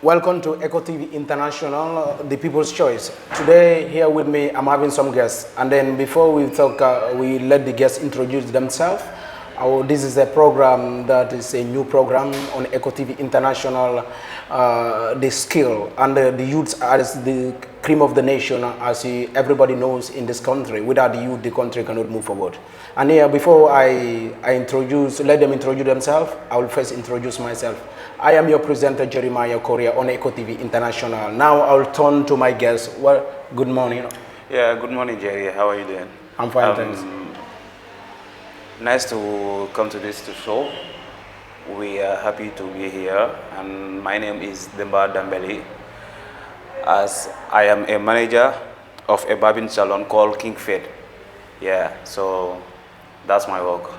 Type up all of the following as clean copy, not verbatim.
Welcome to Eco TV International, the People's Choice. Today, here with me, I'm having some guests. And then before we talk, we let the guests introduce themselves. This is a program that is a new program on Eco TV International. The skill and the youths are the cream of the nation, as everybody knows in this country. Without the youth, the country cannot move forward. And here, before I let them introduce themselves, I will first introduce myself. I am your presenter, Jeremiah Korea, on Eco TV International. Now I'll turn to my guests. Well, good morning. Yeah, good morning, Jerry. How are you doing? I'm fine, thanks. Nice to come to this show. We are happy to be here, and my name is Demba Dambeli, as I am a manager of a barbing salon called King Fed. Yeah, so that's my work.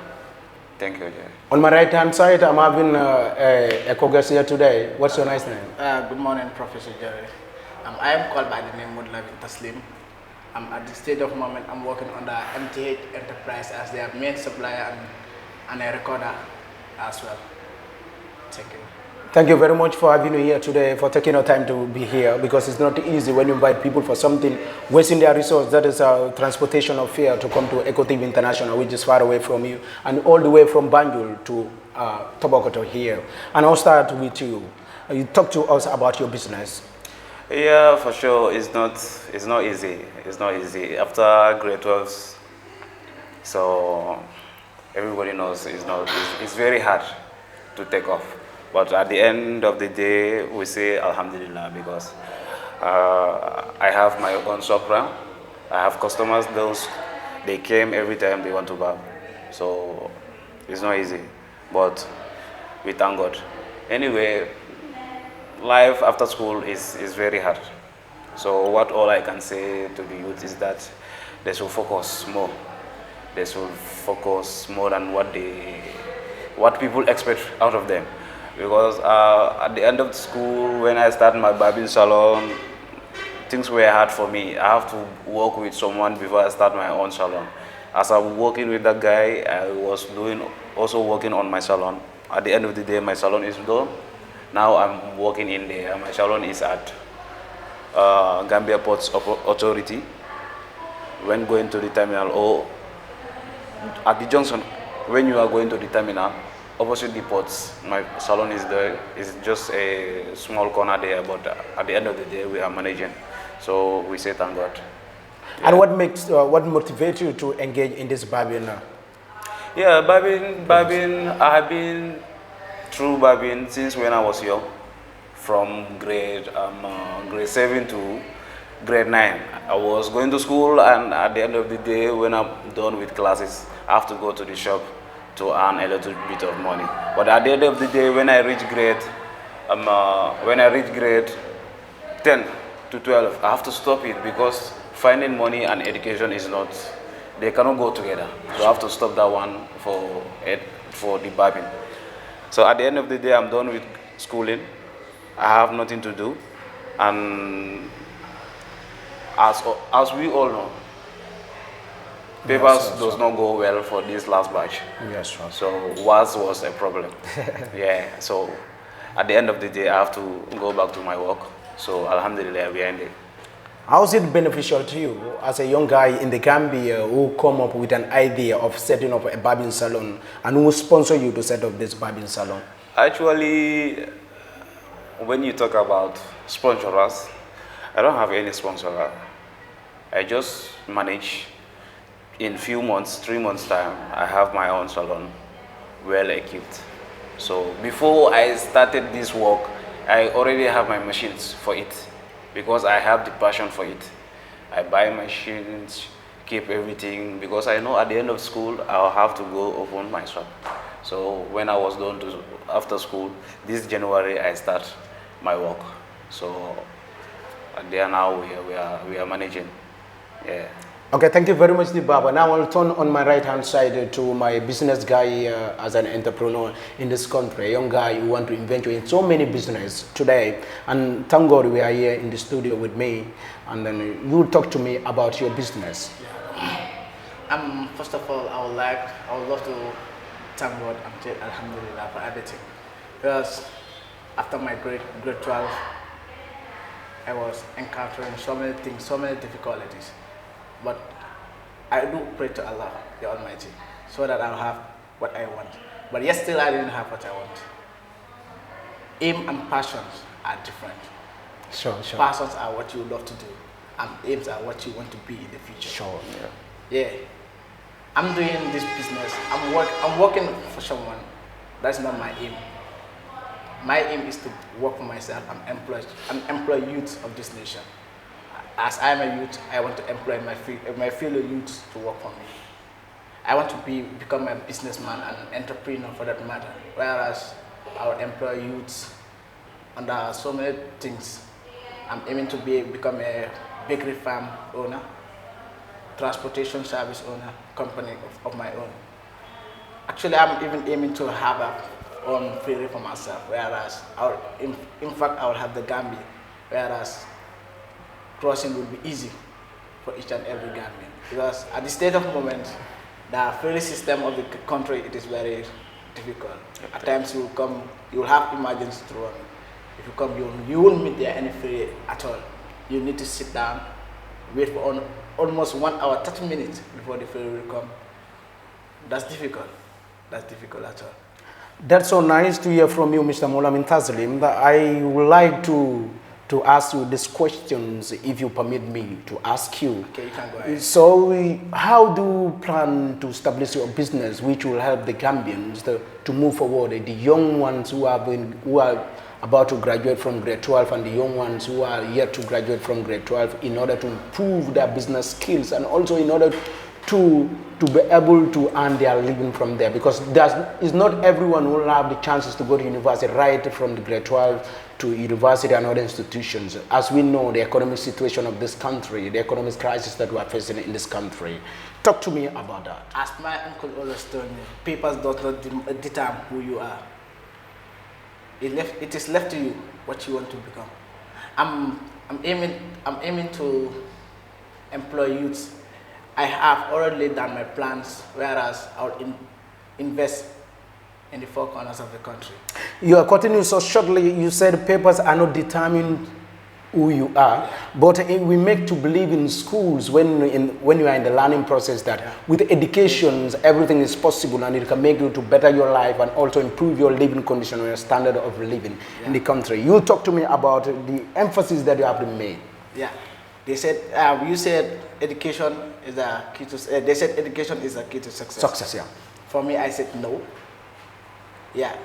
Thank you, Jerry. On my right-hand side, I'm having a co-guest here today. What's your nice name? Good morning, Professor Jerry. I am called by the name Mudlavin Taslim. At this state of moment, I'm working on the MTH Enterprise as their main supplier and a recorder as well. Thank you. Thank you very much for having you here today, for taking your time to be here, because it's not easy when you invite people for something, wasting their resource. That is transportation of fare to come to Eco TV International, which is far away from you, and all the way from Banjul to Tobacco here. And I'll start with you. You talk to us about your business. Yeah, for sure. It's not easy. It's not easy. After grade 12, so everybody knows it's very hard to take off. But at the end of the day, we say Alhamdulillah, because I have my own shop now. I have customers, they came every time they want to buy. So it's not easy, but we thank God. Anyway, life after school is very hard. So all I can say to the youth is that they should focus more. They should focus more than what people expect out of them. Because at the end of the school, when I started my barbing salon, things were hard for me. I have to work with someone before I start my own salon. As I'm working with that guy, I was also working on my salon. At the end of the day, my salon is done. Now I'm working in there. My salon is at Gambia Ports Authority. When going to the terminal, or at the junction, when you are going to the terminal, opposite the ports, my salon is there. It's just a small corner there, but at the end of the day, we are managing. So we say thank God. Yeah. And what motivates you to engage in this barbing now? Yeah, barbing. I have been through barbing since when I was young, from grade 7 to grade 9. I was going to school, and at the end of the day, when I'm done with classes, I have to go to the shop to earn a little bit of money. But at the end of the day, when I reach grade 10 to 12, I have to stop it, because finding money and education they cannot go together. So I have to stop that one for the barbing. So at the end of the day, I'm done with schooling. I have nothing to do, and as we all know, papers does not go well for this last batch. Yes, sir. So was a problem. Yeah. So at the end of the day, I have to go back to my work. So Alhamdulillah, we are in there. How is it beneficial to you as a young guy in the Gambia who come up with an idea of setting up a barbing salon, and who sponsor you to set up this barbing salon? Actually, when you talk about sponsors, I don't have any sponsor. I just manage. In few months, 3 months time, I have my own salon, well equipped. So before I started this work, I already have my machines for it, because I have the passion for it. I buy machines, keep everything, because I know at the end of school, I'll have to go open my shop. So when I was done after school, this January, I start my work. So there now we are managing. Yeah. Okay, thank you very much, Baba. Now I'll turn on my right-hand side to my business guy as an entrepreneur in this country, a young guy who want to invent in so many business today. And thank God we are here in the studio with me. And then you talk to me about your business. Yeah. First of all, I would love to thank God and say Alhamdulillah for everything. Because after my grade 12, I was encountering so many things, so many difficulties. But I do pray to Allah, the Almighty, so that I'll have what I want. But yet still I didn't have what I want. Aim and passions are different. Sure, sure. Passions are what you love to do, and aims are what you want to be in the future. Sure, yeah. I'm doing this business. I'm working for someone. That's not my aim. My aim is to work for myself and employ youth of this nation. As I'm a youth, I want to employ my fellow youths to work for me. I want to become a businessman and an entrepreneur for that matter. Whereas I will employ youths under so many things. I'm aiming to become a bakery farm owner, transportation service owner, company of my own. Actually, I'm even aiming to have a own freeway for myself, whereas in fact I will have the Gambia, whereas crossing will be easy for each and every Gambian. Because at the state of moment, the ferry system of the country, it is very difficult. At times you will have emergency to run. If you come, you won't meet there any ferry at all. You need to sit down, wait for almost 1 hour, 30 minutes before the ferry will come. That's difficult. That's difficult at all. That's so nice to hear from you, Mr. Molamin Taslim. I would like to ask you these questions, if you permit me to ask you. Okay, you can go ahead. So, how do you plan to establish your business which will help the Gambians to move forward, the young ones who are about to graduate from grade 12 and the young ones who are yet to graduate from grade 12, in order to improve their business skills and also in order to be able to earn their living from there? Because it's not everyone who will have the chances to go to university right from the grade 12 to university and other institutions. As we know, the economic situation of this country, the economic crisis that we are facing in this country. Talk to me about that. As my uncle always told me, papers does not determine who you are. It is left to you what you want to become. I'm aiming to employ youths. I have already done my plans, whereas I'll invest in the four corners of the country. You are continuing so shortly. You said papers are not determining who you are, but we make to believe in schools when you are in the learning process that with education everything is possible and it can make you to better your life and also improve your living condition or your standard of living in the country. You talk to me about the emphasis that you have to make. Yeah. They said, you said education is a key to, they said education is a key to success. Success, yeah. For me, I said no. Yeah.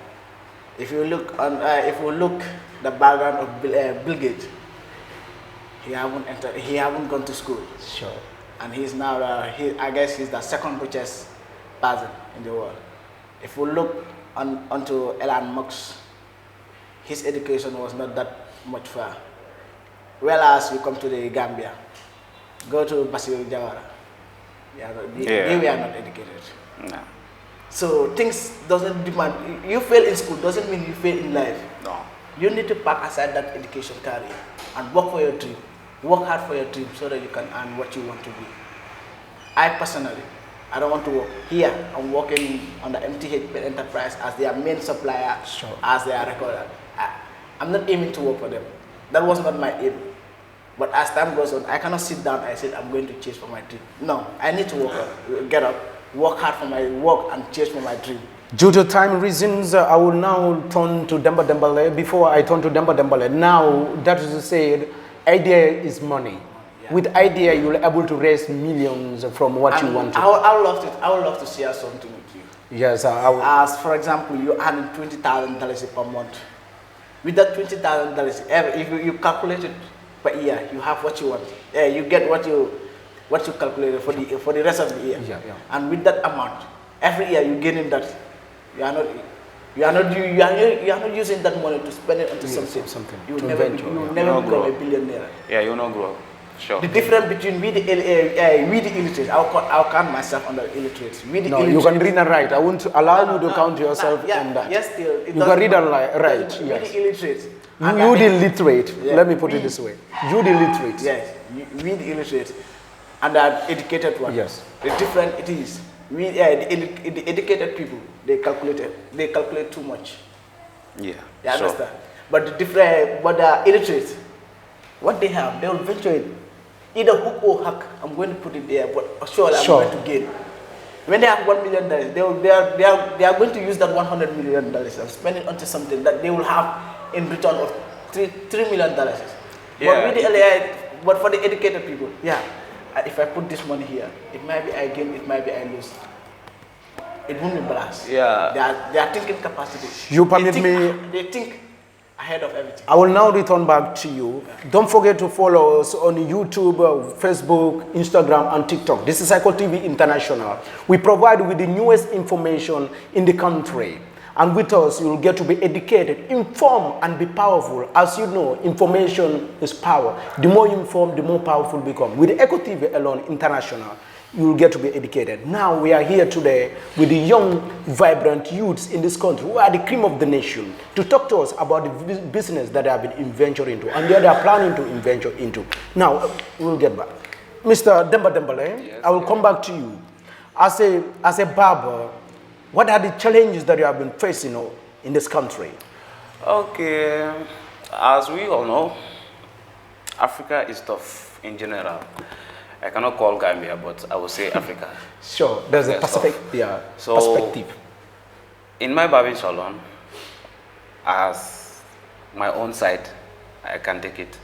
If you look the background of Bill Gates, he haven't gone to school. Sure. And he's now, I guess he's the second richest person in the world. If we look onto Elon Musk, his education was not that much far. Whereas you come to the Gambia, go to Basiru Jawara, they were not educated. No. So things doesn't demand, you fail in school doesn't mean you fail in life. No. You need to pack aside that education career and work for your dream. Work hard for your dream so that you can earn what you want to be. I personally, I don't want to work here. I'm working on the MTH Enterprise as their main supplier, sure, as their recorder. I'm not aiming to work for them. That was not my aim. But as time goes on, I cannot sit down and say I'm going to chase for my dream. No, I need to get up, work hard for my work and chase for my dream. Due to time reasons, I will now turn to Demba Dembele. Before I turn to Demba Dembele, now that is to say, idea is money. Yeah. With idea, you're able to raise millions from what you want to. I would love to share something with you. Yes, as for example, you earn $20,000 per month. With that $20,000, if you calculate it per year, you have what you want. You get what you calculated for the rest of the year. Yeah, yeah. And with that amount, every year you gain in that. You are not using that money to spend it onto something. You will never become a billionaire. Yeah, you will not grow. Sure. The difference between we the illiterates, I'll count myself under illiterates. You can read and write. I won't allow you to count yourself in that. Yes, still. You can read and write. Yes. We the illiterates. You the literate. Yeah. Let me put it this way. You the literate. Yes. We the illiterates. And the educated one. Yes. The different it is. The educated people, they calculate too much. Yeah. You understand? But the different, but the illiterate, what they have, they will venture it. Either hook or hack, I'm going to put it there, but surely I'm going to gain. When they have $1 million, they are going to use that $100 million and spend it onto something that they will have in return of $3 million. Yeah. But with the LAI, but for the educated people, yeah, if I put this money here, it might be I gain, it might be I lose. It won't be balanced. Yeah. They are thinking capacity. You permit me. They think ahead of everything. I will now return back to you. Don't forget to follow us on YouTube, Facebook, Instagram, and TikTok. This is Eco TV International. We provide with the newest information in the country. And with us, you will get to be educated, informed, and be powerful. As you know, information is power. The more you inform, the more powerful you become. With Eco TV alone, International, you will get to be educated. Now we are here today with the young, vibrant youths in this country who are the cream of the nation to talk to us about the business that they have been venturing into and they are planning to venture into. Now, we'll get back. Mr. Demba Dembele, yes, I will come back to you. As a barber, what are the challenges that you have been facing in this country? Okay, as we all know, Africa is tough in general. I cannot call Gambia, but I will say Africa. Sure, there's a Pacific, perspective. In my barbing salon, as my own side, I can take it.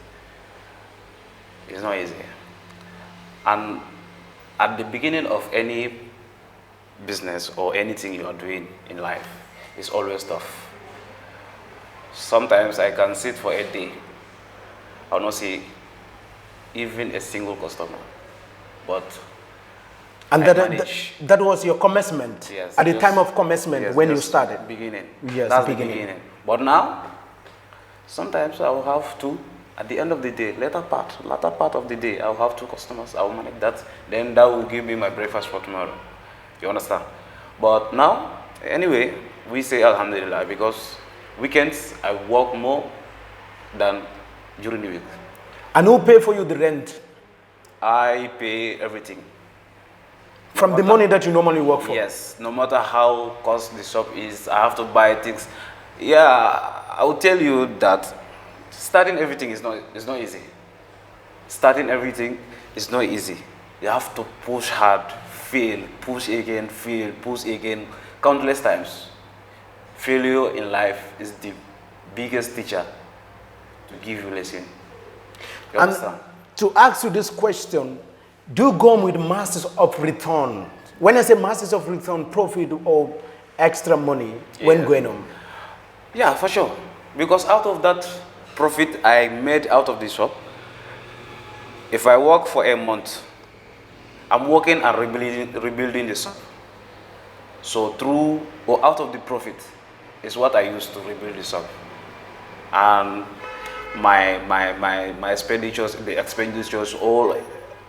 It's not easy. And at the beginning of any business or anything you are doing in life, it's always tough. Sometimes I can sit for a day, I will not see even a single customer. But and that was your commencement, yes, at the time of commencement, when you started? Beginning. Yes, that's the beginning. But now, sometimes I will have two. At the end of the day, latter part of the day, I will have 2 customers. I will manage that. Then that will give me my breakfast for tomorrow. You understand? But now, anyway, we say Alhamdulillah because weekends I work more than during the week. And who pay for you the rent? I pay everything. From the money that you normally work for? Yes, no matter how cost the shop is, I have to buy things. Yeah, I will tell you that starting everything is not easy. Starting everything is not easy. You have to push hard, fail, push again, countless times. Failure in life is the biggest teacher to give you a lesson. You understand? To ask you this question, do you go with masses of return? When I say masses of return, profit or extra money when going on? Yeah, for sure. Because out of that profit I made out of the shop, if I work for a month, I'm working and rebuilding the shop. So through or out of the profit is what I use to rebuild the shop. And my expenditures, the expenditures,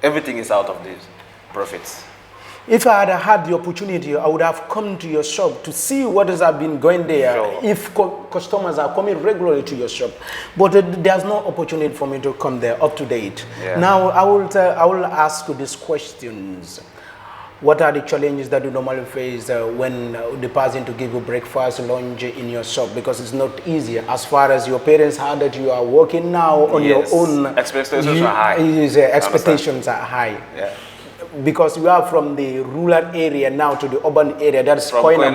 everything is out of these profits. If I had the opportunity, I would have come to your shop to see what has been going there. Sure. If customers are coming regularly to your shop, but there's no opportunity for me to come there up to date. Yeah. Now I will ask you these questions. What are the challenges that you normally face when the person to give you breakfast, lunch in your shop? Because it's not easy. As far as your parents heard that you are working now on your own. Expectations are high. Expectations are high. Yeah. Because you are from the rural area now to the urban area. That's from Koina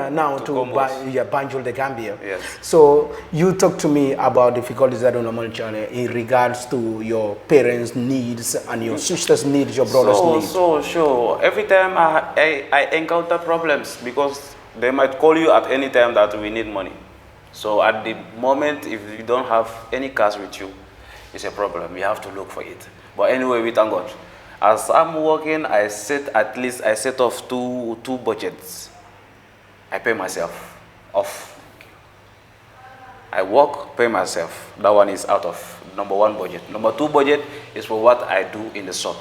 now to Banjul, the Gambia. Yes. So you talk to me about difficulties that are normal in regards to your parents' needs and your sister's needs, your brother's needs. So sure. Every time I encounter problems because they might call you at any time that we need money. So at the moment, if you don't have any cash with you, it's a problem. You have to look for it. But anyway, we thank God. As I'm working, I set off two budgets. I pay myself off. I work, pay myself. That one is out of number 1 budget. Number 2 budget is for what I do in the shop.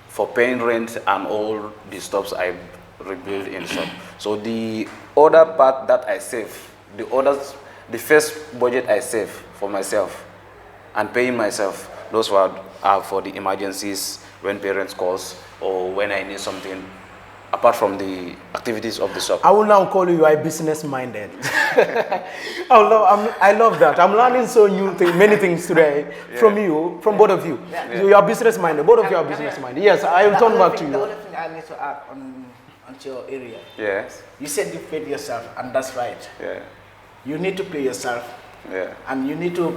For paying rent and all the stuffs I rebuild in the shop. So the other part that I save, the first budget I save for myself and paying myself, those are for the emergencies when parents calls or when I need something apart from the activities of the shop. I will now call you a business minded. I love that. I'm learning many things today from you, from both of you. Yeah. You are business minded. Both of you are business minded. Yes, I will turn back to The you. only thing I need to add onto your area. Yes. You said you paid yourself, and that's right. Yeah. You need to pay yourself. Yeah. And you need to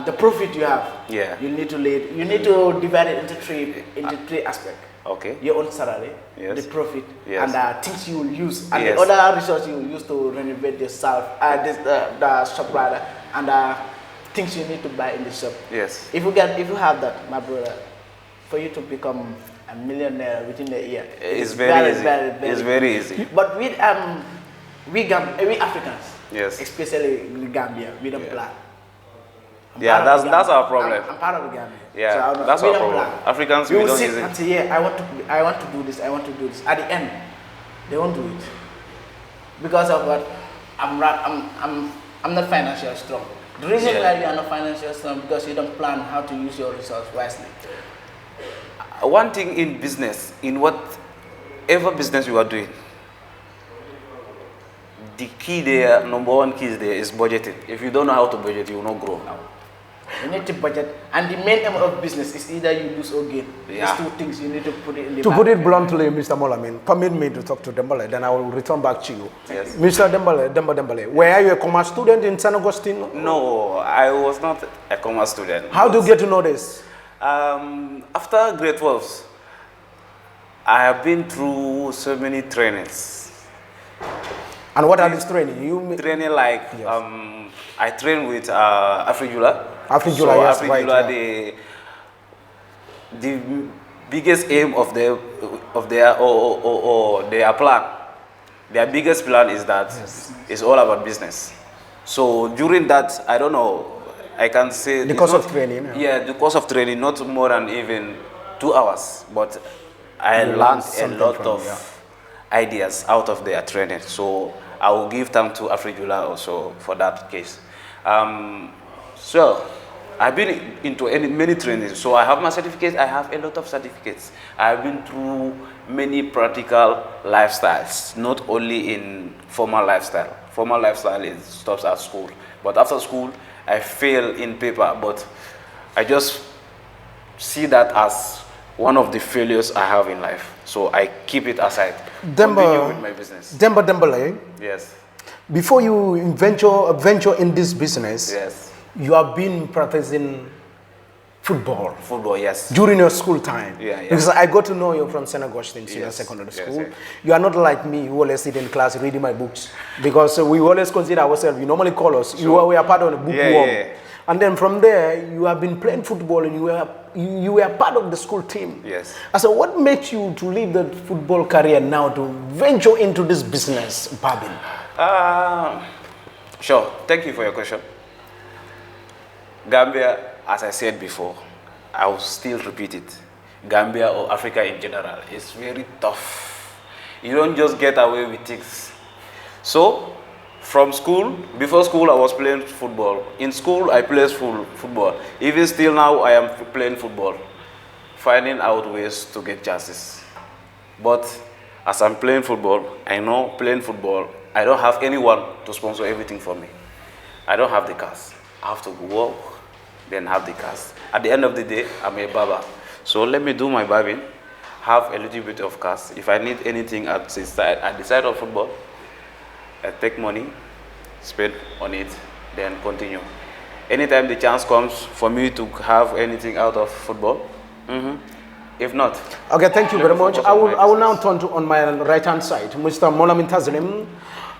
the profit you have. Yeah. You need to divide it into three aspects. Okay. Your own salary, Yes. the profit, Yes. and things you will use, and Yes. the other resources you will use to renovate yourself, the shop rather, and things you need to buy in the shop. Yes. If you have that, my brother, for you to become a millionaire within a year, It's very easy. It's very easy. easy. But we Africans, Yes. especially in Gambia, we don't plan. Yeah, part of the that's Gambia. our problem. I'm part of the Gambia. Yeah, So that's we our don't problem. plan. Africans, we we will don't sit use it. and say, yeah, I want to do this, I want to do this. At the end, they won't do it because of what? I'm not financially strong. The reason why you are not financially strong because you don't plan how to use your resource wisely. One thing in business, in whatever business you are doing, the key there, number one key is there is budgeting. If you don't know how to budget, you will not grow. You need to budget, and the main aim of business is either you lose or gain. Yeah. These two things you need to put it in the To bank. put it bluntly, Mr. Molamin, permit me to talk to Dembele, then I will return back to you. Yes. Mr. Dembele, were you a commerce student in San Agustin? No, I was not a commerce student. How do you get to know this? After grade 12, I have been through so many trainings. And what are these training? You Training like, Yes. I train with Afrijula. Afrijula, yes, right, Afrijula, yeah. the biggest aim of their plan, their biggest plan is that it's all about business. So during that, I don't know, I can say The it's course not- of training, Yeah, the course of training, not more than even 2 hours, but I You learned learned a something lot from of it, ideas out of their training. So I will give thanks to Afrijula also for that case. So I've been into many trainings. So I have my certificates. I have a lot of certificates. I've been through many practical lifestyles, not only in formal lifestyle. Formal lifestyle stops at school. But after school, I fail in paper. But I just see that as one of the failures I have in life. So I keep it aside. Continue with my business. Dembele, Yes. before you venture in this business, Yes. you have been practicing football Football, yes. during your school time. Yeah, yeah. Because I got to know you from St. Augustine Senior Yes, Secondary yes, School. yes. You are not like me who always sit in class reading my books. Because we always consider ourselves, you normally call us, we are part of the bookworm. Yeah. And then from there, you have been playing football and you were part of the school team. Yes. So what makes you to leave the football career now to venture into this business, Babin? Sure. Thank you for your question. Gambia, as I said before, I will still repeat it. Gambia or Africa in general is very tough. You don't just get away with things. So, from school, before school I was playing football. In school I played football. Even still now I am playing football. Finding out ways to get chances. But as I'm playing football, I know playing football, I don't have anyone to sponsor everything for me. I don't have the cash. I have to work, then have the cash. At the end of the day, I'm a barber. So let me do my barbing, have a little bit of cash. If I need anything at the side of football, I take money, spend on it, then continue. Anytime the chance comes for me to have anything out of football, if not. Okay, thank you let very me much. focus I on will, my I will now business. turn to on my right-hand side, Mr. Molamin Tazlim,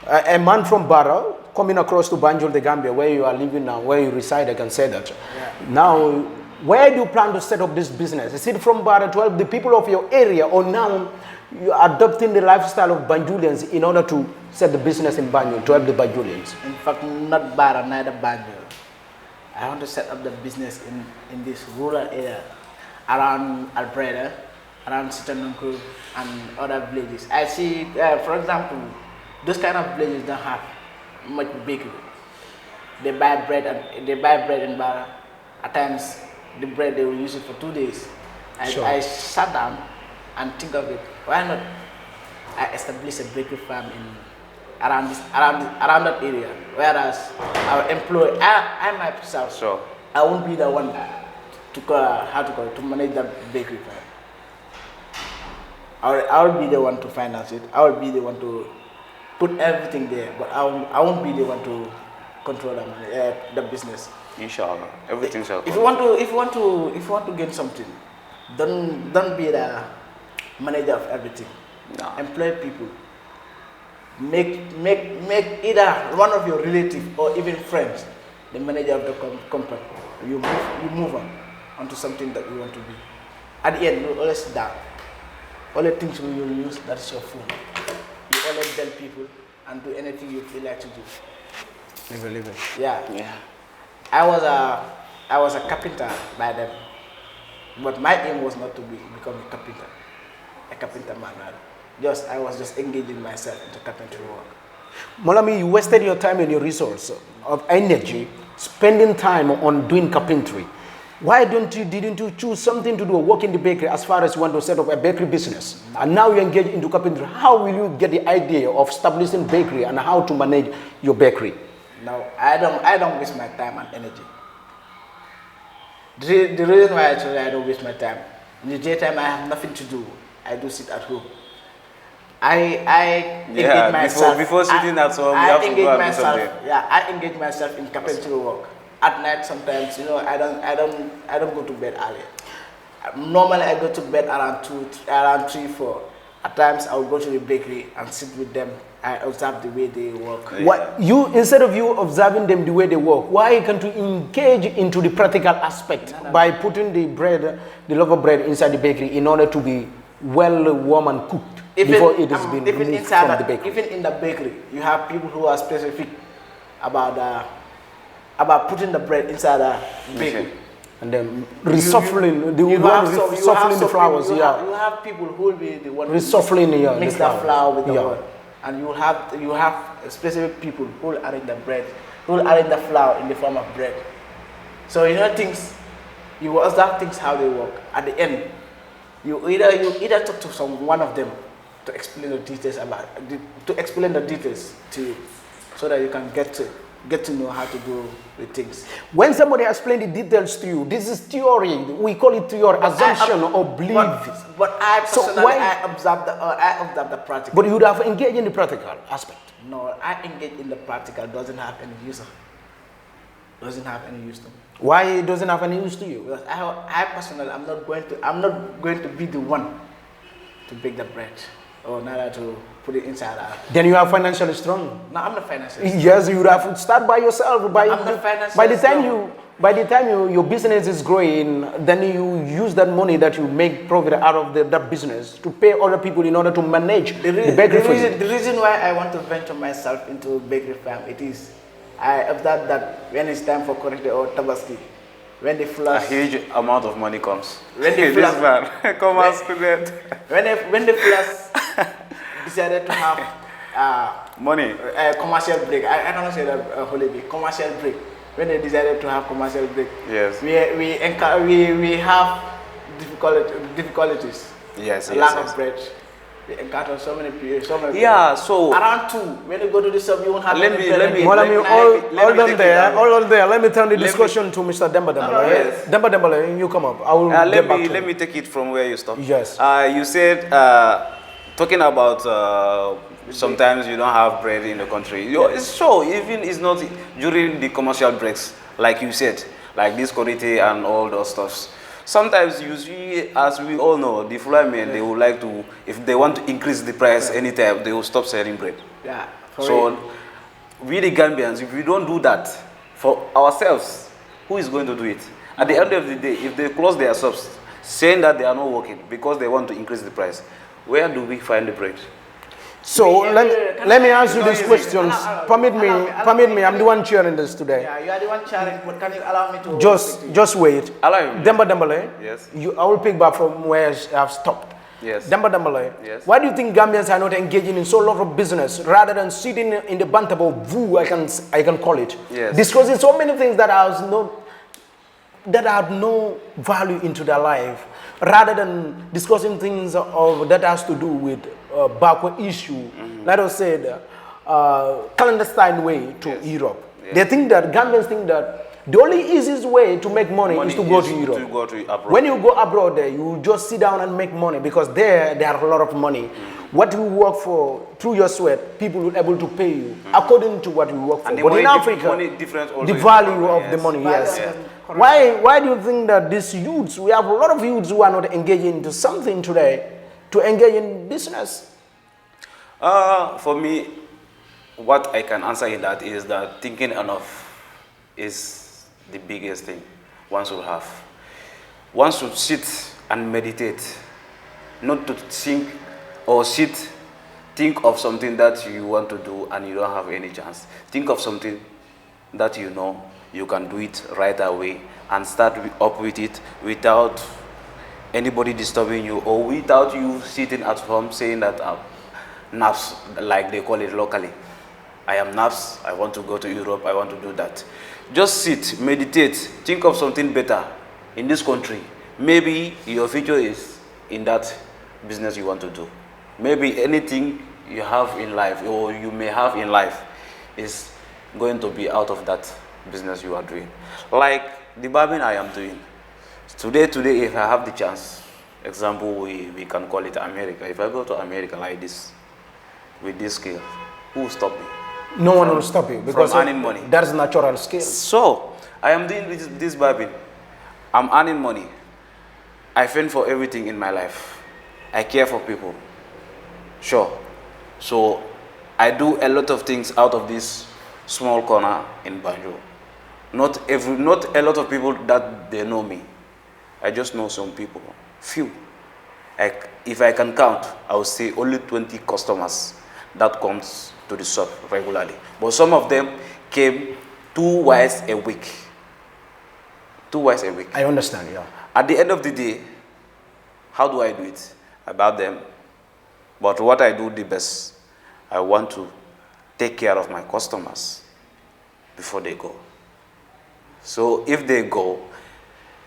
a man from Barra, coming across to Banjul, the Gambia, where you are living now, where you reside, I can say that. Yeah. Now, where do you plan to set up this business? Is it from Barra to help the people of your area, or now you are adopting the lifestyle of Banjulians in order to set the business in Banjul, to help the Banjulians? In fact, not Bara, neither Banjul. I want to set up the business in this rural area around Albreda, around Sitanunku, and other villages. I see, for example, those kind of villages don't have much bakery. They buy bread in Bara. At times, the bread they will use it for 2 days. Sure. I sat down and think of it. Why not I established a bakery farm around that area. Whereas I employ, I myself, Sure. I won't be the one to manage that bakery farm. I'll be the one to finance it. I'll be the one to put everything there, but I won't be the one to control the business. Inshallah, everything shall If come. you want to gain something, don't be the manager of everything. No. Employ people. Make either one of your relatives or even friends the manager of the company. You move on onto something that you want to be. At the end, you always sit down. All the things you will use, that's your phone. You always tell people and do anything you feel like to do. Live it. Yeah. Yeah. I was a carpenter by then, but my aim was not to become a carpenter man. I was just engaging myself into carpentry work. Molami, you wasted your time and your resource of energy spending time on doing carpentry. Why didn't you choose something to do, work in the bakery as far as you want to set up a bakery business? And now you engage into carpentry. How will you get the idea of establishing bakery and how to manage your bakery? No, I don't waste my time and energy. The reason why I don't waste my time, in the daytime I have nothing to do. I do sit at home. I engage myself. Before sitting at home, you I have to engage go and do myself. something. Yeah, I engage myself in carpentry work. At night sometimes, I don't go to bed early. Normally I go to bed around 3, 4. At times I will go to the bakery and sit with them. I observe the way they work. Yeah. Instead of you observing them the way they work, why can't you engage into the practical aspect by putting the loaf of bread inside the bakery in order to be well warm and cooked before it has been removed from the bakery? Even in the bakery, you have people who are specific about putting the bread inside the bakery. And then reshuffling the flowers. You have people who will be the one reshuffling mix the flour with the water. And you have specific people who will arrange the bread, who will arrange the flour in the form of bread. So you will observe things how they work. At the end, you either talk to one of them to explain the details to you, so that you can get to know how to do the things. When somebody explains the details to you, this is theory. We call it theory, assumption or belief. But I personally, I observe the practical. But you would have engaged in the practical aspect. No, I engage in the practical. Doesn't have any use. Doesn't have any use to me. Why it doesn't have any use to you? Because I personally, I'm not going to be the one to bake the bread or neither to put it inside out. Then you are financially strong. No, I'm not financially strong. Yes, you would have to start by yourself. By the time your business is growing, then you use that money that you make profit out of that business to pay other people in order to manage the bakery for you. The reason why I want to venture myself into bakery farm, it is I observe that when it's time for Korite or Tabaski, when the flour, A huge amount of money comes. When the This flour- man, come on, student. when the flour decided to have Money. commercial break, I don't say that holiday, commercial break. When they decided to have commercial break, Yes. we have difficulties. Yes, Lack yes. of bread. We encounter so many people. Yeah, so Around 2, when you go to the shop, you won't have Let any me- bread let me- again. Hold on take there, it down. hold on there. Let me turn the me- discussion to Mr. Demba Dembele. yes. Demba Dembele, you come up. I will get back to let you. me take it from where you stopped. Yes. You said talking about sometimes you don't have bread in the country. It's true. Even it's not during the commercial breaks, like you said, like this Korite and all those stuffs. Sometimes you see, as we all know, the flymen, they would like to, if they want to increase the price anytime, they will stop selling bread. Yeah. So we the Gambians, if we don't do that for ourselves, who is going to do it? At the end of the day, if they close their shops saying that they are not working because they want to increase the price, where do we find the bread? So let me ask you these questions. Permit me. I'm the one chairing this today. Yeah, you are the one challenge, but can you allow me to Just wait. Allow me. Demba Dembele. Yes. I will pick back from where I've stopped. Yes. Demba Dembele. Yes. Why do you think Gambians are not engaging in so lot of business rather than sitting in the bantabo voo? I can call it. Yes. Discussing so many things that have no value into their life, rather than discussing things that has to do with backward issue, let us say, clandestine way to Europe. Yes. They think that, Gambians think that the only easiest way to make money is to go to Europe. To go to abroad. When you go abroad there, you just sit down and make money because there are a lot of money. What you work for through your sweat, people will be able to pay you according to what you work for. And the but money in Africa, the value of the money, yes. Why do you think that these youths, we have a lot of youths who are not engaging into something today to engage in business? For me, what I can answer in that is that thinking enough is the biggest thing one should have. One should sit and meditate, not to think or think of something that you want to do and you don't have any chance. Think of something that you know you can do it right away and start up with it without anybody disturbing you or without you sitting at home saying that naps, like they call it locally. I am naps, I want to go to Europe, I want to do that. Just sit, meditate, think of something better in this country. Maybe your future is in that business you want to do. Maybe anything you have in life or you may have in life is going to be out of that business you are doing. Like the barbing I am doing. Today, if I have the chance, example, we can call it America. If I go to America like this, with this skill, who will stop me? No one will stop you because from earning money. That is natural skill. So, I am doing this barbing. I'm earning money. I fend for everything in my life. I care for people. Sure. So, I do a lot of things out of this small corner in Banjo. Not a lot of people that they know me. I just know some people. Few. If I can count, I would say only 20 customers that comes to the shop regularly. But some of them came twice a week. I understand, yeah. At the end of the day, how do I do it? About them. But what I do the best, I want to take care of my customers before they go. So if they go,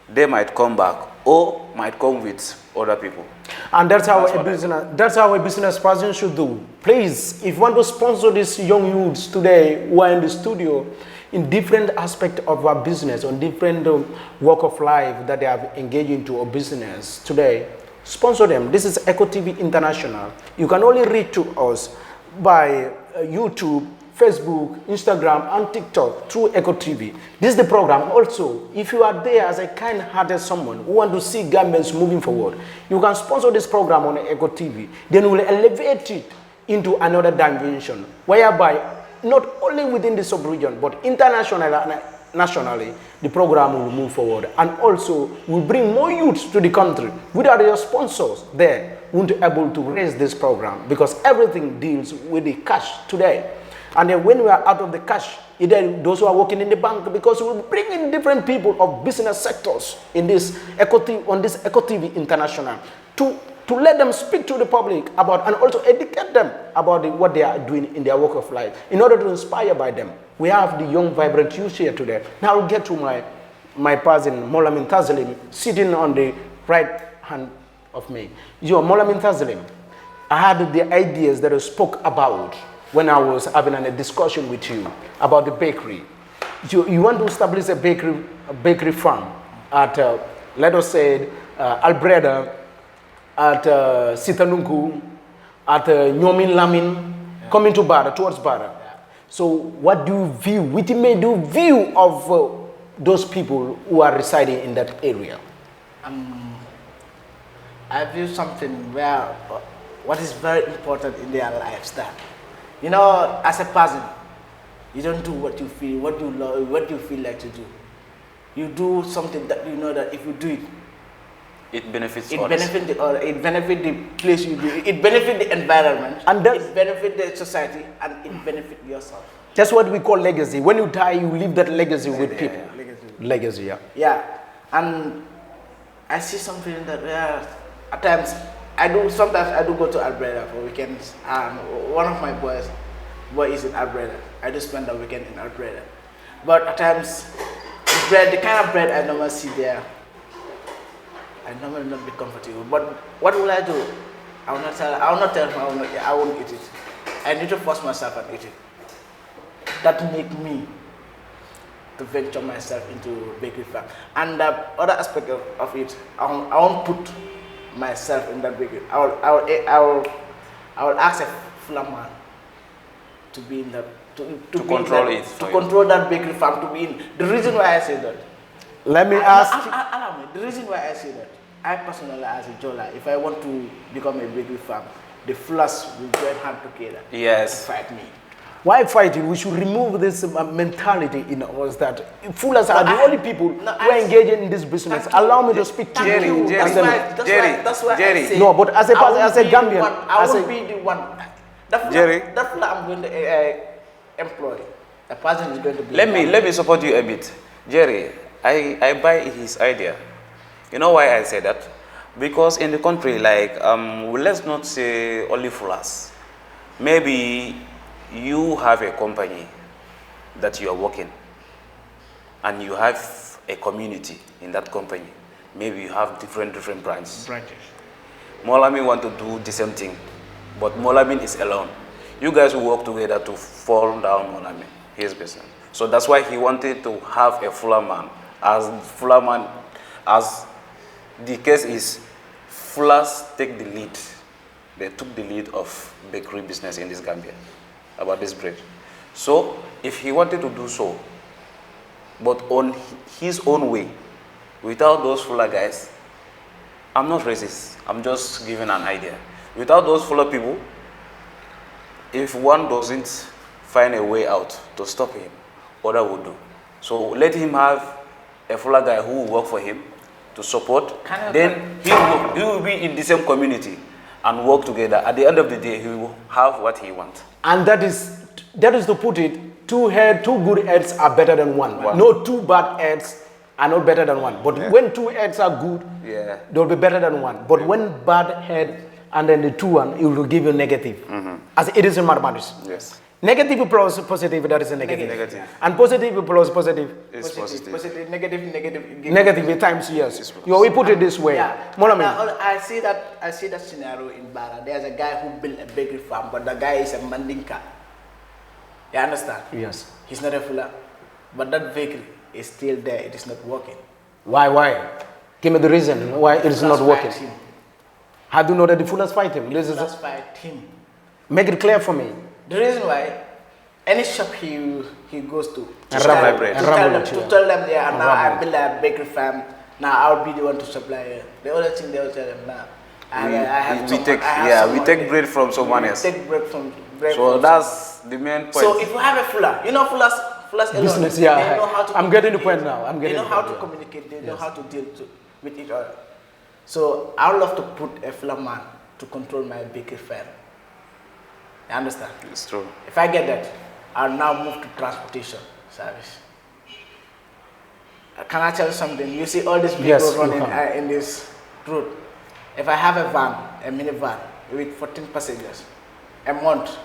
they might come back or might come with other people. And that's how a business person should do. Please, if you want to sponsor these young youths today who are in the studio in different aspects of our business, on different walk of life that they have engaged into a business today, sponsor them. This is Eco TV International. You can only reach to us by YouTube, Facebook, Instagram, and TikTok through Eco TV. This is the program. Also, if you are there as a kind-hearted someone who want to see Gambians moving forward, you can sponsor this program on Eco TV. Then we'll elevate it into another dimension, whereby not only within the sub-region, but internationally and nationally, the program will move forward. And also, will bring more youths to the country. Without your sponsors there, we won't be able to raise this program because everything deals with the cash today. And then when we are out of the cash, either those who are working in the bank, because we will bring in different people of business sectors in this Eco TV International to let them speak to the public about and also educate them about what they are doing in their work of life in order to inspire by them. We have the young, vibrant youth here today. Now I'll get to my person, Molamin Tazlim, sitting on the right hand of me. Molamin Tazlim, I had the ideas that I spoke about when I was having a discussion with you about the bakery. You want to establish a bakery farm at, let us say, Albreda, at Sitanunku, at Nyomin Lamin, coming to Bada, towards Bada. So what do you view, what may do view of those people who are residing in that area? I view something where what is very important in their lives that, you know, as a person, you don't do what you feel, what you love, what you feel like to do. You do something that you know that if you do it, it benefits it benefits the place you do. It benefits the environment, and it benefits the society, and it benefits yourself. That's what we call legacy. When you die, you leave that legacy with people. Legacy, yeah. Yeah, and I see something that at times sometimes I do go to Albreda for weekends. One of my boys is in Albreda. I do spend the weekend in Albreda. But at times, the kind of bread I normally see there, I normally not be comfortable. But what will I do? I will not tell him I won't eat it. I need to force myself and eat it. That make me to venture myself into bakery farm. And the other aspect of it, I won't put myself in that bakery. I will ask a fuller man to be in that to control it. To control that bakery farm, to be in. The reason why I say that. Let me ask. Allow me. The reason why I say that, I personally, as a Jola, if I want to become a bakery farm, the fullers will join hand together. Yes. To fight me. Why fighting? We should remove this mentality in us that fullers are the only people who are engaging in this business. Allow me to speak to you. That's why I say. No, but as a Gambian, I won't be the one. That fuller I'm going to employ. The person is going to be. Let me support you a bit, Jerry. I buy his idea. You know why I say that? Because in the country, like, let's not say only fullers. Maybe you have a company that you are working, and you have a community in that company. Maybe you have different branches. Molamin want to do the same thing, but Molamin is alone. You guys will work together to fall down Molamin, his business. So that's why he wanted to have a fuller man. As the case is, fullers take the lead. They took the lead of bakery business in this Gambia about this bread. So if he wanted to do so, but on his own way, without those fuller guys, I'm not racist, I'm just giving an idea. Without those fuller people, if one doesn't find a way out to stop him, other will do. So let him have a fuller guy who will work for him to support, then he will be in the same community and work together. At the end of the day, he will have what he wants. And that is to put it, two good heads are better than one. No two bad heads are not better than one. But when two heads are good, they'll be better than one. But when bad head and then the two one, it will give you negative. As it is in mathematics. Yes. Negative plus positive, that is a negative. And positive plus positive is positive. Negative times yes. We put it this way. Yeah. I see that scenario in Bara. There's a guy who built a bakery farm, but the guy is a mandinka. You understand? Yes. He's not a fuller, but that bakery is still there. It is not working. Why? Give me the reason why it is not working. How do you know that the fullers fight him? Fullers fight him. Make it clear for me. The reason why, any shop he goes to tell them, yeah, now I build a bakery farm, now I'll be the one to supply. The other thing they will tell them, now we take bread from someone else. So that's the main point. So if you have a fuller, fullers alone, business, they know how to I'm getting the point now. They know how to communicate, they know how to deal with each other. So I would love to put a fuller man to control my bakery farm. You understand? It's true. If I get that, I'll now move to transportation service. Can I tell you something? You see all these people running in this route. If I have a van, a minivan with 14 passengers, a month,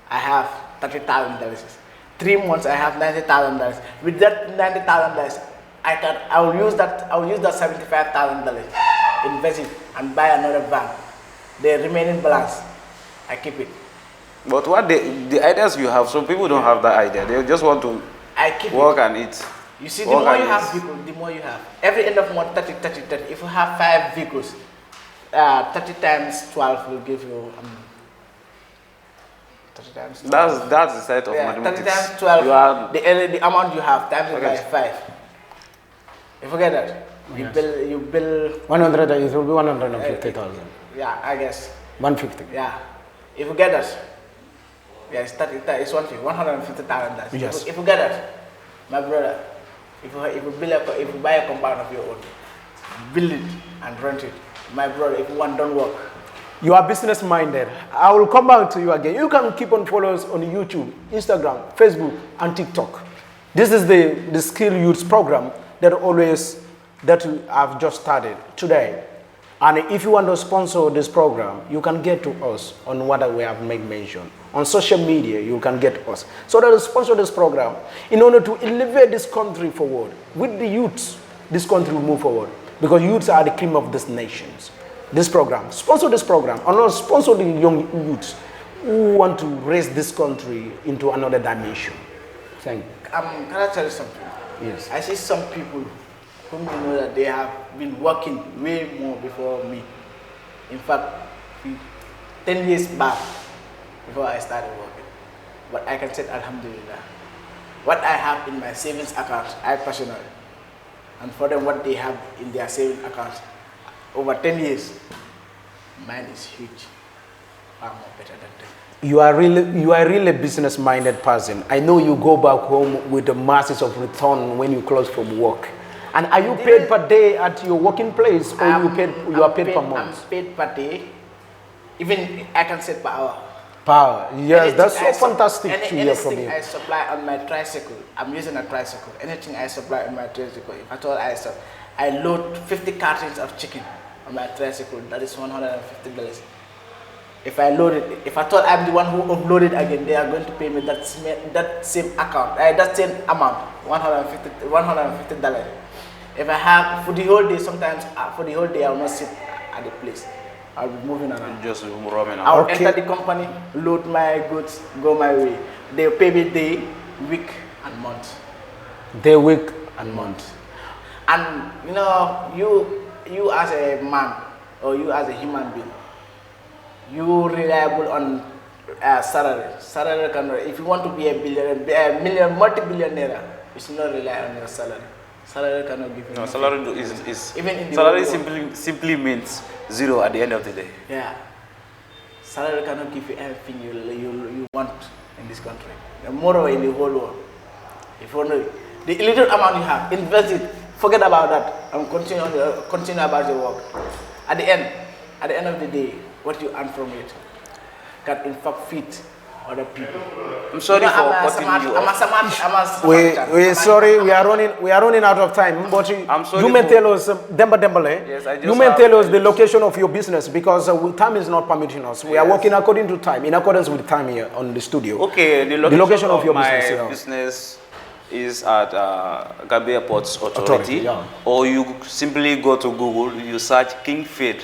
I have $30,000. 3 months, I have $90,000. With that $90,000, I will use that $75,000, invest it, and buy another van. The remaining balance, I keep it. But what the ideas you have, some people don't have that idea. They just want to work and eat. You see, the more you have vehicles, the more you have. Every end of month, 30. If you have 5 vehicles, 30 times 12 will give you 30 times 12. That's the side of mathematics. 30 times 12, the amount you have times it by 5. You forget that. You bill 100, it will be 150,000. Yeah, I guess. 150. Yeah. If you get that, it's 30, it's $150,000. Yes. If you get that, my brother, if you buy a compound of your own, build it and rent it. My brother, if one don't work. You are business minded. I will come back to you again. You can keep on following us on YouTube, Instagram, Facebook, and TikTok. This is the Skill Youth program that I've just started today. And if you want to sponsor this program, you can get to us on what we have made mention. On social media, you can get us. So that we sponsor this program in order to elevate this country forward. With the youths, this country will move forward. Because youths are the cream of these nations. this program, sponsor this program, or not sponsor the young youths who want to raise this country into another dimension. Thank you. Can I tell you something? Yes. I see some people whom you know that they have been working way more before me. In fact, 10 years back before I started working. But I can say Alhamdulillah. What I have in my savings account, I personally, and for them what they have in their savings account over 10 years, mine is huge. Far more better than them. You are really a business-minded person. I know you go back home with the masses of return when you close from work. And are you paid per day at your working place, or you are paid per month? I'm paid per day. Even I can say per hour. Per hour. Yes, Anything that's so fantastic to hear from anything you. I supply on my tricycle, I'm using a tricycle. Anything I supply on my tricycle, if I told I load 50 cartons of chicken on my tricycle, that is $150. If I load it, if I thought I'm the one who uploaded again, they are going to pay me that same account, that same amount, $150. If I have for the whole day, sometimes for the whole day I will not sit at the place. I'll be moving around. Just roaming around. I'll enter the company, load my goods, go my way. They'll pay me day, week, and month. Day, week, and month. And you know, you as a man or you as a human being, you reliable on salary. Salary can, if you want to be a billionaire, multi-billionaire, you should not rely on your salary. Salary cannot give you. No, salary is even in the salary simply means zero at the end of the day. Yeah. Salary cannot give you everything you want in this country. Moreover, in the whole world. If you know the little amount you have, invest it. Forget about that and continue about your work. At the end of the day, what you earn from it can in fact feed other people. I'm sorry for cutting you off. We're sorry, we are running out of time. But you may tell us, Yes, you may tell us the location of your business, because time is not permitting us. We are working according to time, in accordance with time here on the studio. Okay, the location of your business is at Gambia Ports Authority. Yeah. Or you simply go to Google, you search King Fed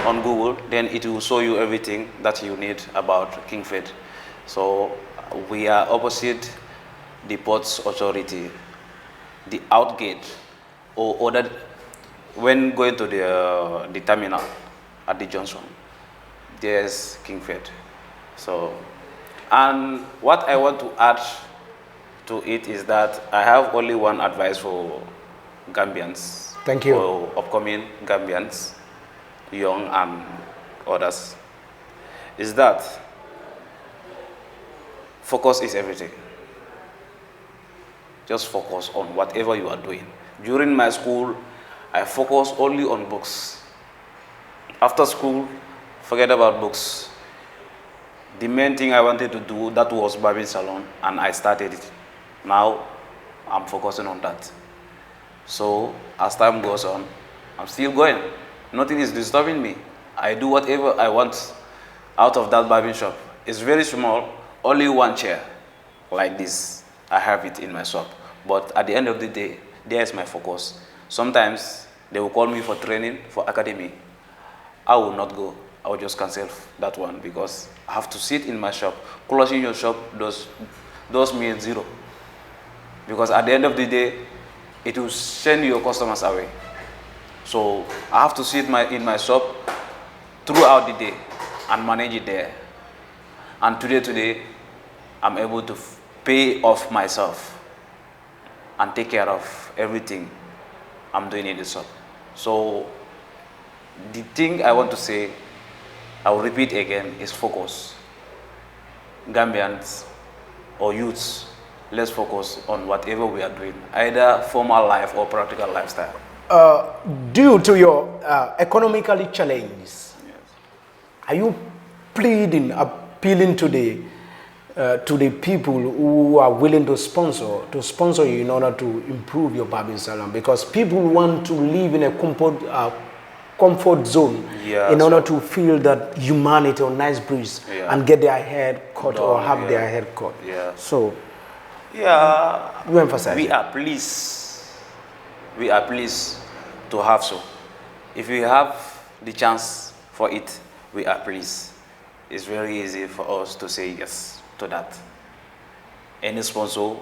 on Google, then it will show you everything that you need about King Fed. So we are opposite the Ports Authority, the outgate, or that when going to the terminal at the junction, there's King Fed. So, and what I want to add to it is that I have only one advice for Gambians. Thank you. For upcoming Gambians, young and others, is that focus is everything. Just focus on whatever you are doing. During my school, I focused only on books. After school, forget about books. The main thing I wanted to do, that was barbing salon, and I started it. Now, I'm focusing on that. So, as time goes on, I'm still going. Nothing is disturbing me. I do whatever I want out of that barbing shop. It's very small, only one chair, like this. I have it in my shop. But at the end of the day, there's my focus. Sometimes they will call me for training, for academy. I will not go. I will just cancel that one because I have to sit in my shop. Closing your shop does mean zero. Because at the end of the day, it will send your customers away. So I have to sit in my shop throughout the day and manage it there. And today, I'm able to pay off myself and take care of everything I'm doing in the shop. So the thing I want to say, I will repeat again, is focus. Gambians or youths, let's focus on whatever we are doing, either formal life or practical lifestyle. Due to your economically challenges, Yes. are you appealing to the people who are willing to sponsor you in order to improve your barbing salon? Because people want to live in a comfort zone in order to feel that humanity or nice breeze and get their hair cut or have their hair cut. Yeah. So, you emphasize we it. are pleased. We are pleased to have so. If we have the chance for it, we are pleased. It's very easy for us to say yes to that. Any sponsor,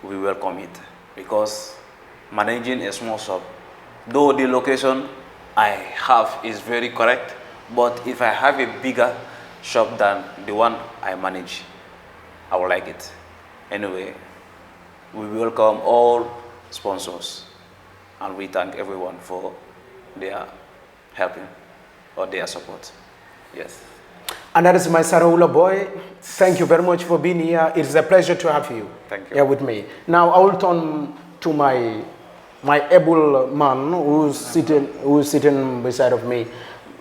we welcome it, because managing a small shop, though the location I have is very correct, but if I have a bigger shop than the one I manage, I would like it. Anyway, we welcome all sponsors, and we thank everyone for their helping or their support. Yes. And that is my Saraula boy. Thank you very much for being here. It is a pleasure to have you, Thank you. here with me. Now I will turn to my able man who's sitting beside of me,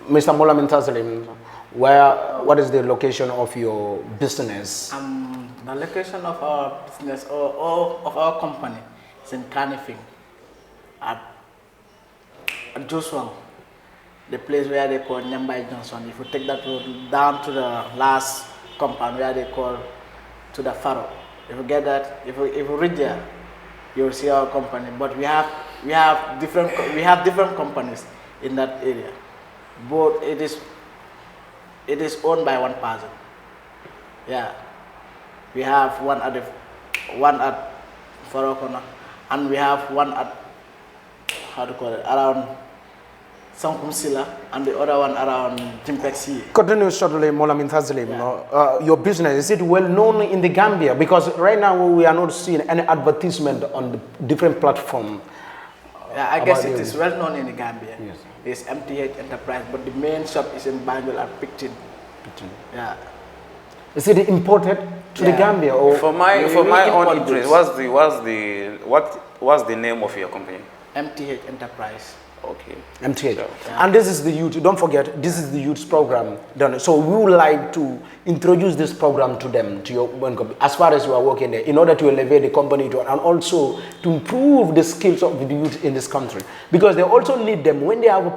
Mr. Moulamin Taslim. What is the location of your business? The location of our business or of our company is in Carnifing at Joswang, the place where they call Nyambai Johnson. If you take that road down to the last compound where they call to the Faro, if you get that, if you reach there, you will see our company. But we have different companies in that area. Both it is owned by one person. Yeah, we have one at Farokona, and we have one at around Sankumsila, and the other one around Timpexi. Continue shortly, Moulamin Taslim. Your business, is it well known in the Gambia? Because right now we are not seeing any advertisement on the different platforms. Yeah, I guess it is well known in the Gambia. Yes. It's MTH Enterprise, but the main shop is in Banjul at Picton. Yeah. Is it imported to the Gambia? Or For my own interest, what's the name of your company? MTH Enterprise. Okay. MTH. Yeah. And this is the youth, don't forget, this is the youth program done. So we would like to introduce this program to them, to your company, as far as you are working there, in order to elevate the company and also to improve the skills of the youth in this country. Because they also need them when they have a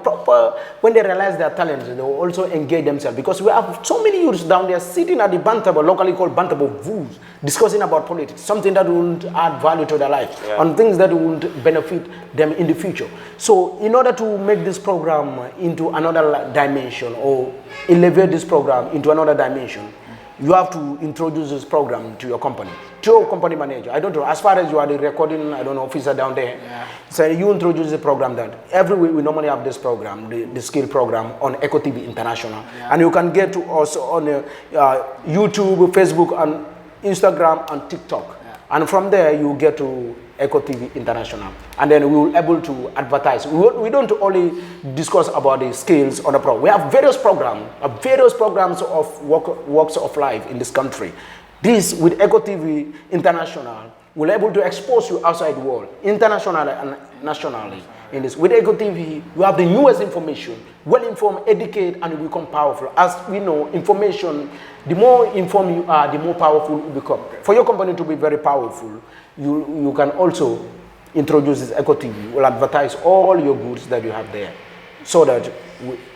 when they realize their talents, they will also engage themselves. Because we have so many youths down there sitting at the Bantaba, locally called Bantaba Vooz, discussing about politics, something that won't add value to their life, and things that won't benefit them in the future. So in order to make this program into another dimension or elevate this program into another dimension, you have to introduce this program to your company, to your company manager. I don't know, as far as you are the recording, I don't know, officer down there. Yeah. So you introduce the program that every week we normally have this program, the skill program on Eco TV International. Yeah. And you can get to us on YouTube, Facebook, and Instagram and TikTok. Yeah. And from there you get to Eco TV International, and then we will be able to advertise. We don't only discuss about the skills on the program. We have various programs of walks of life in this country. This with Eco TV International will be able to expose you outside the world, internationally and nationally. In this, with Eco TV, you have the newest information, well-informed, educate, and you become powerful. As we know, information, the more informed you are, the more powerful you become. For your company to be very powerful, you can also introduce this Eco TV. We'll advertise all your goods that you have there. So that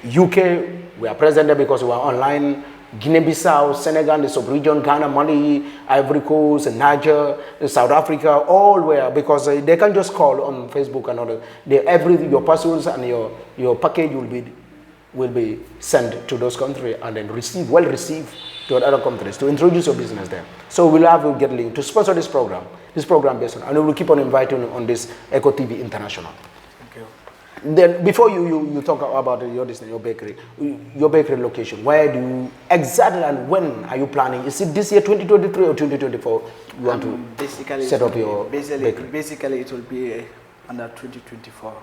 UK, we are present there because we are online. Guinea-Bissau, Senegal, the sub-region, Ghana, Mali, Ivory Coast, Niger, South Africa, all where, because they can just call on Facebook and other. Your parcels and your package will be sent to those countries and then well received to other countries to introduce your business there. So we'll have to get linked to sponsor this program based on, and we will keep on inviting on this Eco TV International. Thank you. Then before you talk about your bakery location, where do you exactly and when are you planning? Is it this year 2023 or 2024 you want to set up your bakery? Basically it will be under 2024.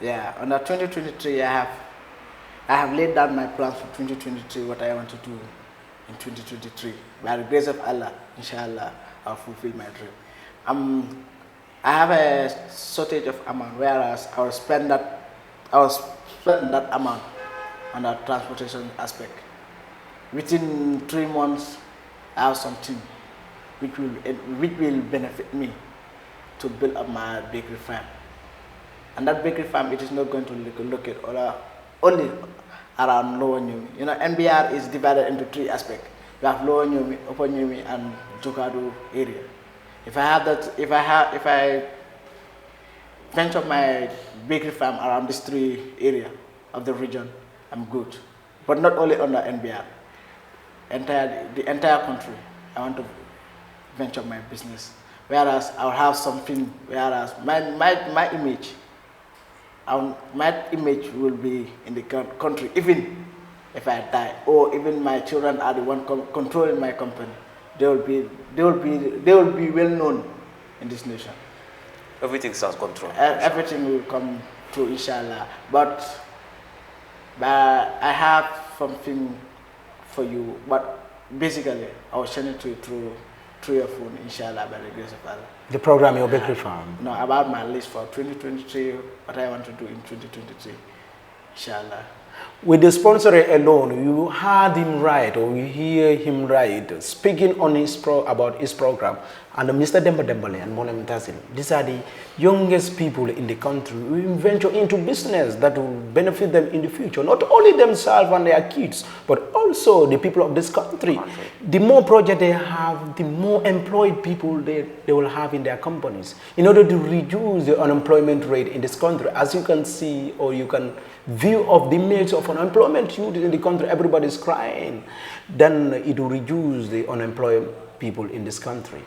Yeah, under 2023 I have laid down my plans for 2023, what I want to do in 2023. By the grace of Allah, inshallah, I'll fulfill my dream. I have a shortage of amount, whereas I will spend that amount on the transportation aspect. Within 3 months, I have something which will benefit me to build up my bakery farm. And that bakery farm, it is not going to look at only around Lower Nyumi. You know, NBR is divided into 3 aspects. You have Lower Nyumi, Upper Nyumi, and Jokado area. If I venture my bakery farm around these 3 areas, of the region, I'm good. But not only on the NBR, the entire country, I want to venture my business. Whereas I'll have something, whereas my image will be in the country, even if I die, or even my children are the one controlling my company. They will be well known in this nation. Everything's under control. Everything will come through, inshallah. But I have something for you. But basically, I will send it to you through your phone, inshallah, by the grace of Allah. The program your bakery farm? No, about my list for 2023, what I want to do in 2023, inshallah. With the sponsor alone, you heard him right, or you hear him right, speaking on about his program. And Mr. Demba Dembele and Monem Tazil, these are the youngest people in the country who venture into business that will benefit them in the future. Not only themselves and their kids, but also the people of this country. The more projects they have, the more employed people they will have in their companies. In order to reduce the unemployment rate in this country, as you can see, or you can view of the image of unemployment youth in the country, everybody is crying, then it will reduce the unemployed people in this country.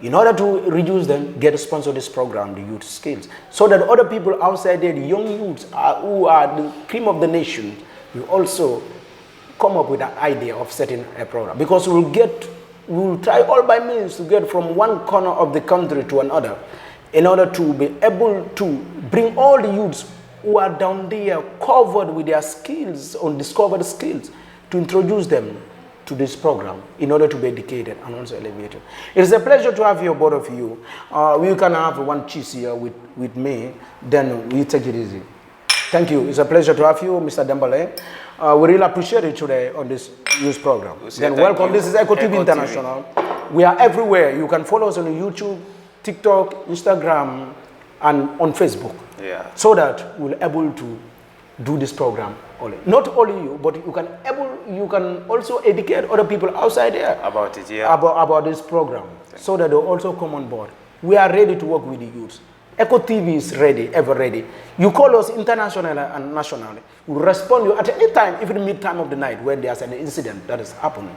In order to reduce them, get a sponsor this program, the Youth Skills, so that other people outside there, the young youths who are the cream of the nation, will also come up with an idea of setting a program. Because we'll try all by means to get from one corner of the country to another, in order to be able to bring all the youths who are down there covered with their skills, undiscovered skills, to introduce them to this program in order to be educated and also elevated. It is a pleasure to have you, both of you. We can have one cheese here with me, then we take it easy. Thank you. It's a pleasure to have you, Mr. Dembele. We really appreciate it today on this news program. Then welcome. This is Eco TV International. We are everywhere. You can follow us on YouTube, TikTok, Instagram, and on Facebook. Yeah. So that we're able to do this program. Not only you, but you can also educate other people outside there about it, yeah. About this program, so that they also come on board. We are ready to work with the youth. Eco TV is ready, ever ready. You call us internationally and nationally. We'll respond you at any time, even mid-time of the night, when there's an incident that is happening,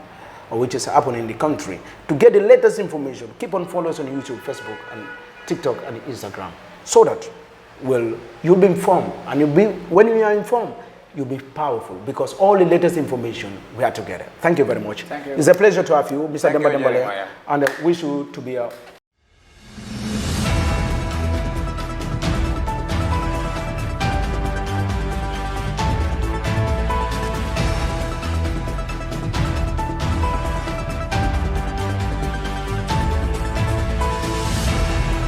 or which is happening in the country. To get the latest information, keep on following us on YouTube, Facebook, and TikTok, and Instagram, so that you'll be informed, and when you are informed, you'll be powerful, because all the latest information we are together. Thank you very much. Thank you. It's a pleasure to have you, Mr. Demba Dembele, and I wish you to be a